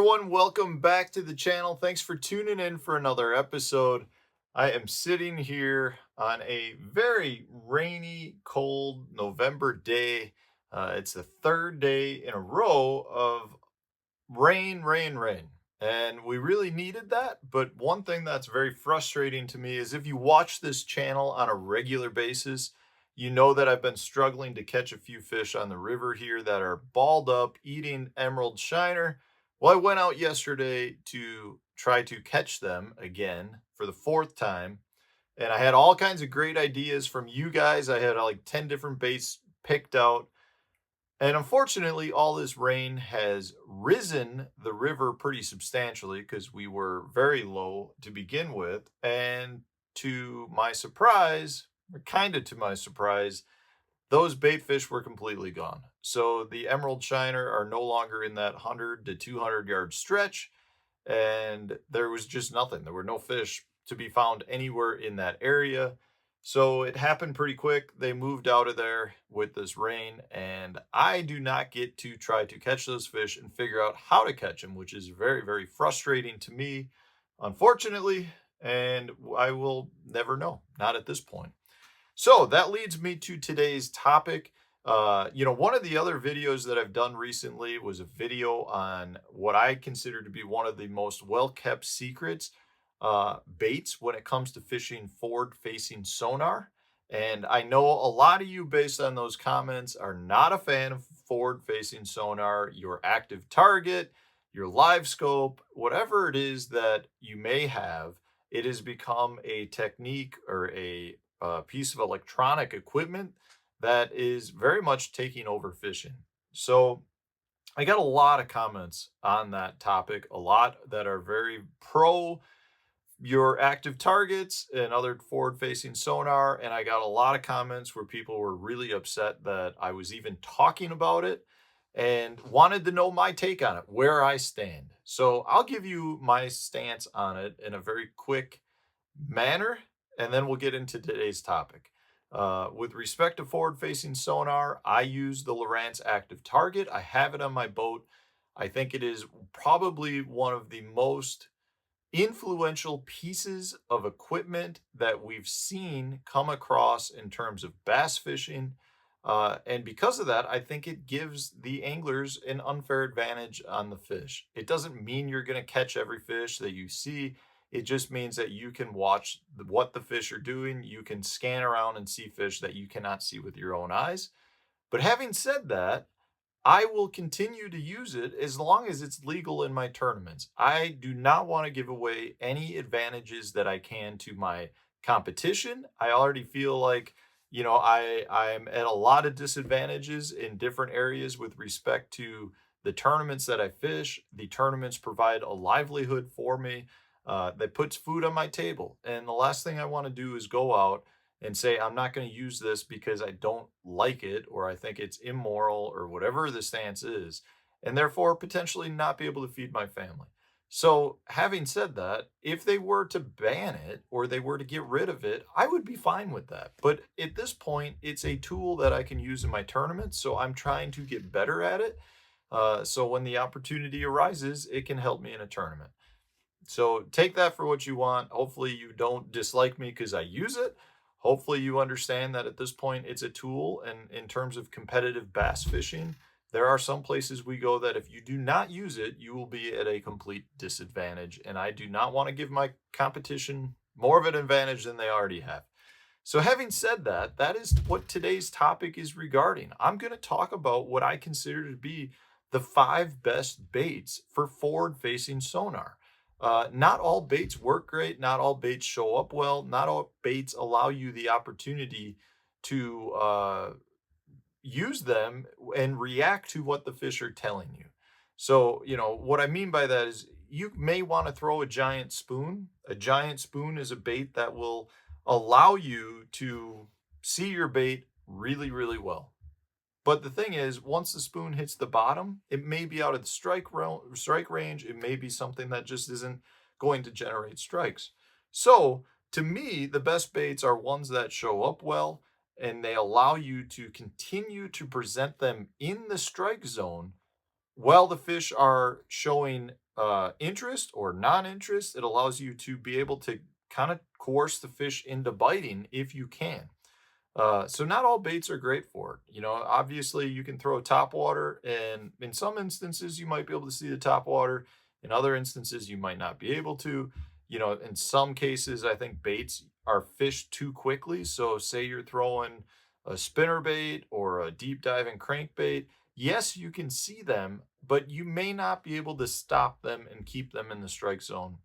everyone, welcome back to the channel. Thanks for tuning in for another episode. I am sitting here on a very rainy, cold November day. It's the third day in a row of rain, rain, rain. And we really needed that. But one thing that's very frustrating to me is if you watch this channel on a regular basis, you know that I've been struggling to catch a few fish on the river here that are balled up eating emerald shiner. Well, I went out yesterday to try to catch them again for the fourth time. And I had all kinds of great ideas from you guys. I had like 10 different baits picked out. And unfortunately, all this rain has risen the river pretty substantially because we were very low to begin with. And to my surprise, or kind of to my surprise, those bait fish were completely gone. So the emerald shiner are no longer in that 100 to 200 yard stretch. And there was just nothing. There were no fish to be found anywhere in that area. So it happened pretty quick. They moved out of there with this rain, and I do not get to try to catch those fish and figure out how to catch them, which is very, very frustrating to me, unfortunately, and I will never know, not at this point. So that leads me to today's topic. One of the other videos that I've done recently was a video on what I consider to be one of the most well-kept secrets baits when it comes to fishing forward-facing sonar. And I know a lot of you, based on those comments, are not a fan of forward-facing sonar, your active target, your live scope, whatever it is that you may have. It has become a technique or a piece of electronic equipment that is very much taking over fishing. So I got a lot of comments on that topic, a lot that are very pro your active targets and other forward facing sonar. And I got a lot of comments where people were really upset that I was even talking about it and wanted to know my take on it, where I stand. So I'll give you my stance on it in a very quick manner, and then we'll get into today's topic. With respect to forward facing sonar, I use the Lowrance Active Target. I have it on my boat. I think it is probably one of the most influential pieces of equipment that we've seen come across in terms of bass fishing. And because of that, I think it gives the anglers an unfair advantage on the fish. It doesn't mean you're going to catch every fish that you see. It just means that you can watch what the fish are doing. You can scan around and see fish that you cannot see with your own eyes. But having said that, I will continue to use it as long as it's legal in my tournaments. I do not want to give away any advantages that I can to my competition. I already feel like, I'm at a lot of disadvantages in different areas with respect to the tournaments that I fish. The tournaments provide a livelihood for me that puts food on my table. And the last thing I want to do is go out and say, I'm not going to use this because I don't like it or I think it's immoral or whatever the stance is, and therefore potentially not be able to feed my family. So, having said that, if they were to ban it or they were to get rid of it, I would be fine with that. But at this point, it's a tool that I can use in my tournaments. So, I'm trying to get better at it. So, when the opportunity arises, it can help me in a tournament. So take that for what you want. Hopefully you don't dislike me because I use it. Hopefully you understand that at this point it's a tool. And in terms of competitive bass fishing, there are some places we go that if you do not use it, you will be at a complete disadvantage. And I do not want to give my competition more of an advantage than they already have. So having said that, that is what today's topic is regarding. I'm going to talk about what I consider to be the 5 best baits for forward-facing sonar. Not all baits work great. Not all baits show up well. Not all baits allow you the opportunity to use them and react to what the fish are telling you. So, what I mean by that is you may want to throw a giant spoon. A giant spoon is a bait that will allow you to see your bait really, really well. But the thing is, once the spoon hits the bottom, it may be out of the strike range. It may be something that just isn't going to generate strikes. So, to me, the best baits are ones that show up well and they allow you to continue to present them in the strike zone while the fish are showing interest or non-interest, it allows you to be able to kind of coerce the fish into biting if you can. So not all baits are great for it. You know, obviously you can throw top water, and in some instances you might be able to see the top water. In other instances you might not be able to. You know, in some cases I think baits are fished too quickly. So say you're throwing a spinner bait or a deep diving crankbait. Yes, you can see them, but you may not be able to stop them and keep them in the strike zone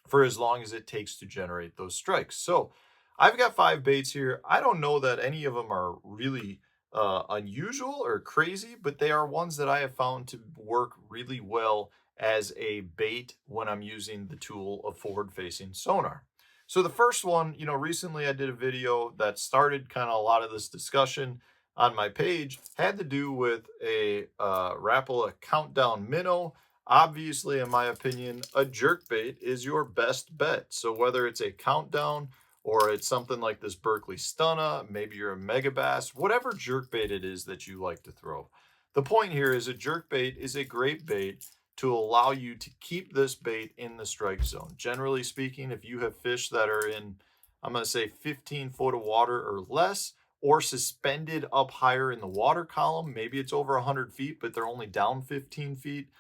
for as long as it takes to generate those strikes. So I've got 5 baits here. I don't know that any of them are really unusual or crazy, but they are ones that I have found to work really well as a bait when I'm using the tool of forward-facing sonar. So the first one, you know, recently I did a video that started kind of a lot of this discussion on my page, had to do with a Rapala Countdown Minnow. Obviously, in my opinion, a jerkbait is your best bet. So whether it's a countdown or it's something like this Berkeley Stunna, maybe you're a mega bass, whatever jerkbait it is that you like to throw. The point here is a jerkbait is a great bait to allow you to keep this bait in the strike zone. Generally speaking, if you have fish that are in, I'm going to say 15 foot of water or less, or suspended up higher in the water column, maybe it's over 100 feet, but they're only down 15 feet,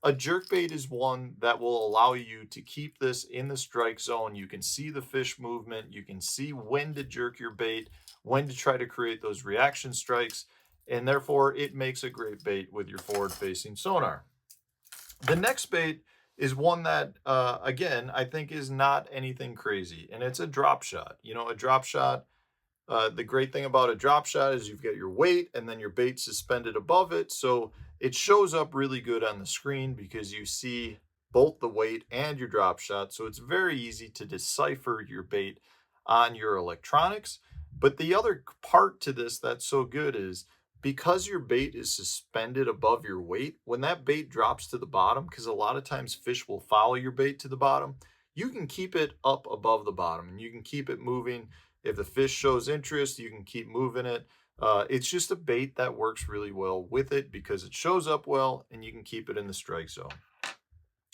a jerkbait is one that will allow you to keep this in the strike zone. You can see the fish movement. You can see when to jerk your bait, when to try to create those reaction strikes, and therefore it makes a great bait with your forward-facing sonar. The next bait is one that, again, I think is not anything crazy, and it's a drop shot. You know, a drop shot, the great thing about a drop shot is you've got your weight and then your bait suspended above it. So it shows up really good on the screen because you see both the weight and your drop shot. So it's very easy to decipher your bait on your electronics. But the other part to this that's so good is because your bait is suspended above your weight, when that bait drops to the bottom, because a lot of times fish will follow your bait to the bottom, you can keep it up above the bottom and you can keep it moving. If the fish shows interest, you can keep moving it. It's just a bait that works really well with it because it shows up well and you can keep it in the strike zone.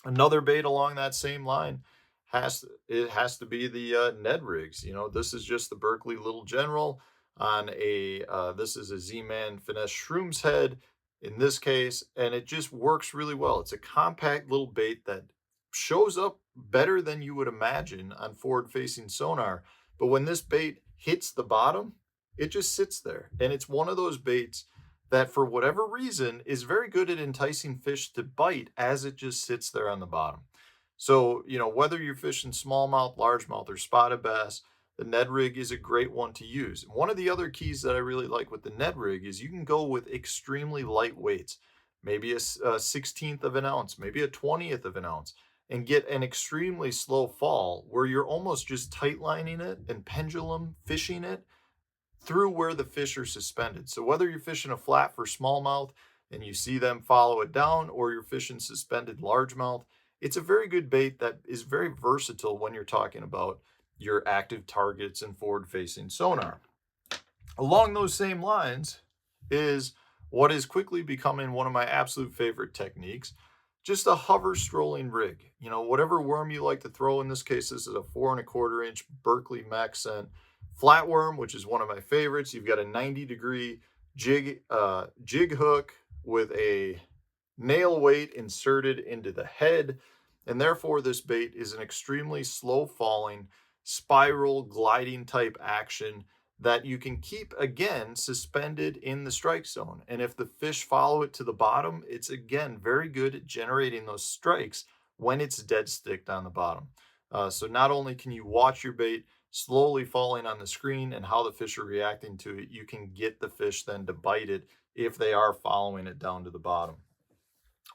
Another bait along that same line has to be the Ned rigs. You know, this is just the Berkeley Little General on a this is a Z-Man Finesse Shrooms head in this case, and it just works really well. It's a compact little bait that shows up better than you would imagine on forward-facing sonar. But when this bait hits the bottom, it just sits there, and it's one of those baits that for whatever reason is very good at enticing fish to bite as it just sits there on the bottom. So, you know, whether you're fishing smallmouth, largemouth, or spotted bass, the Ned rig is a great one to use. One of the other keys that I really like with the Ned rig is you can go with extremely light weights, maybe a 16th of an ounce, maybe a 20th of an ounce, and get an extremely slow fall where you're almost just tight lining it and pendulum fishing it through where the fish are suspended. So whether you're fishing a flat for smallmouth and you see them follow it down, or you're fishing suspended largemouth, it's a very good bait that is very versatile when you're talking about your active targets and forward-facing sonar. Along those same lines is what is quickly becoming one of my absolute favorite techniques, just a hover strolling rig. You know, whatever worm you like to throw. In this case, this is a 4¼ inch Berkeley Max Scent flatworm, which is one of my favorites. You've got a 90-degree jig hook with a nail weight inserted into the head, and therefore this bait is an extremely slow falling spiral gliding type action that you can keep again suspended in the strike zone. And if the fish follow it to the bottom, it's again very good at generating those strikes when it's dead sticked on the bottom. So not only can you watch your bait slowly falling on the screen and how the fish are reacting to it, you can get the fish then to bite it if they are following it down to the bottom.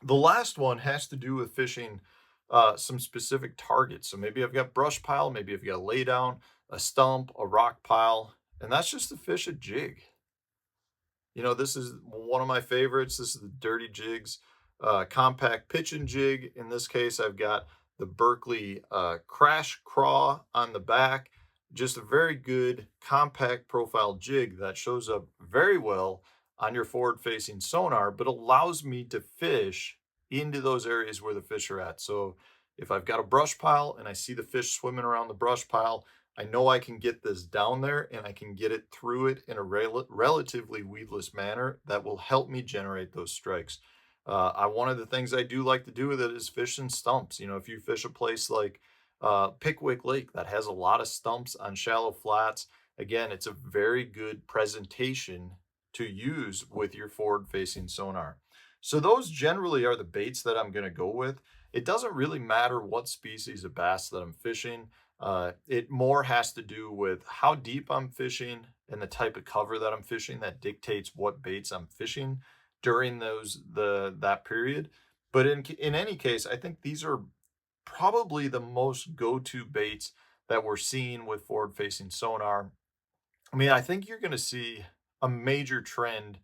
The last one has to do with fishing some specific targets. So maybe I've got brush pile, maybe I've got a lay down, a stump, a rock pile, and that's just to fish a jig. You know, this is one of my favorites. This is the Dirty Jigs compact pitch and jig. In this case, I've got the Berkeley Crash Craw on the back. Just a very good compact profile jig that shows up very well on your forward-facing sonar, but allows me to fish into those areas where the fish are at. So if I've got a brush pile and I see the fish swimming around the brush pile, I know I can get this down there and I can get it through it in a relatively weedless manner that will help me generate those strikes. One of the things I do like to do with it is fish in stumps. You know, if you fish a place like Pickwick Lake that has a lot of stumps on shallow flats, again, it's a very good presentation to use with your forward-facing sonar. So those generally are the baits that I'm going to go with. It doesn't really matter what species of bass that I'm fishing. It more has to do with how deep I'm fishing and the type of cover that I'm fishing that dictates what baits I'm fishing during that period. But in any case, I think these are probably the most go-to baits that we're seeing with forward-facing sonar. I mean, I think you're going to see a major trend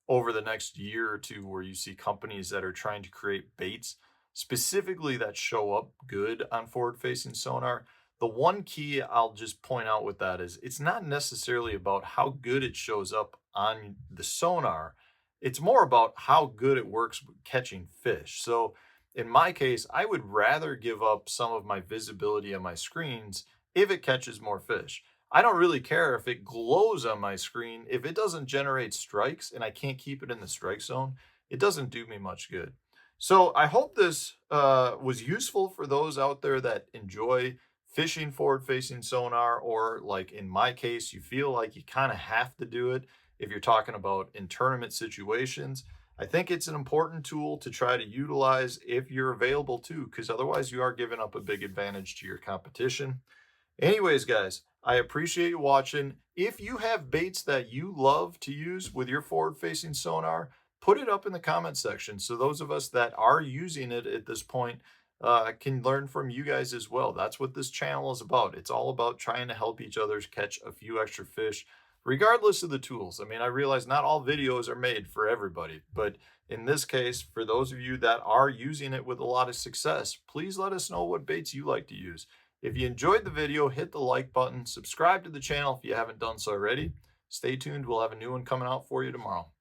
over the next year or two where you see companies that are trying to create baits specifically that show up good on forward-facing sonar. The one key I'll just point out with that is it's not necessarily about how good it shows up on the sonar. It's more about how good it works with catching fish. So in my case, I would rather give up some of my visibility on my screens if it catches more fish. I don't really care if it glows on my screen. If it doesn't generate strikes and I can't keep it in the strike zone, it doesn't do me much good. So I hope this was useful for those out there that enjoy fishing forward-facing sonar, or like in my case, you feel like you kind of have to do it if you're talking about in tournament situations. I think it's an important tool to try to utilize if you're available to, because otherwise you are giving up a big advantage to your competition. Anyways, guys, I appreciate you watching. If you have baits that you love to use with your forward-facing sonar, put it up in the comment section so those of us that are using it at this point can learn from you guys as well. That's what this channel is about. It's all about trying to help each other catch a few extra fish, regardless of the tools. I mean, I realize not all videos are made for everybody, but in this case, for those of you that are using it with a lot of success, please let us know what baits you like to use. If you enjoyed the video, hit the like button, subscribe to the channel if you haven't done so already. Stay tuned, we'll have a new one coming out for you tomorrow.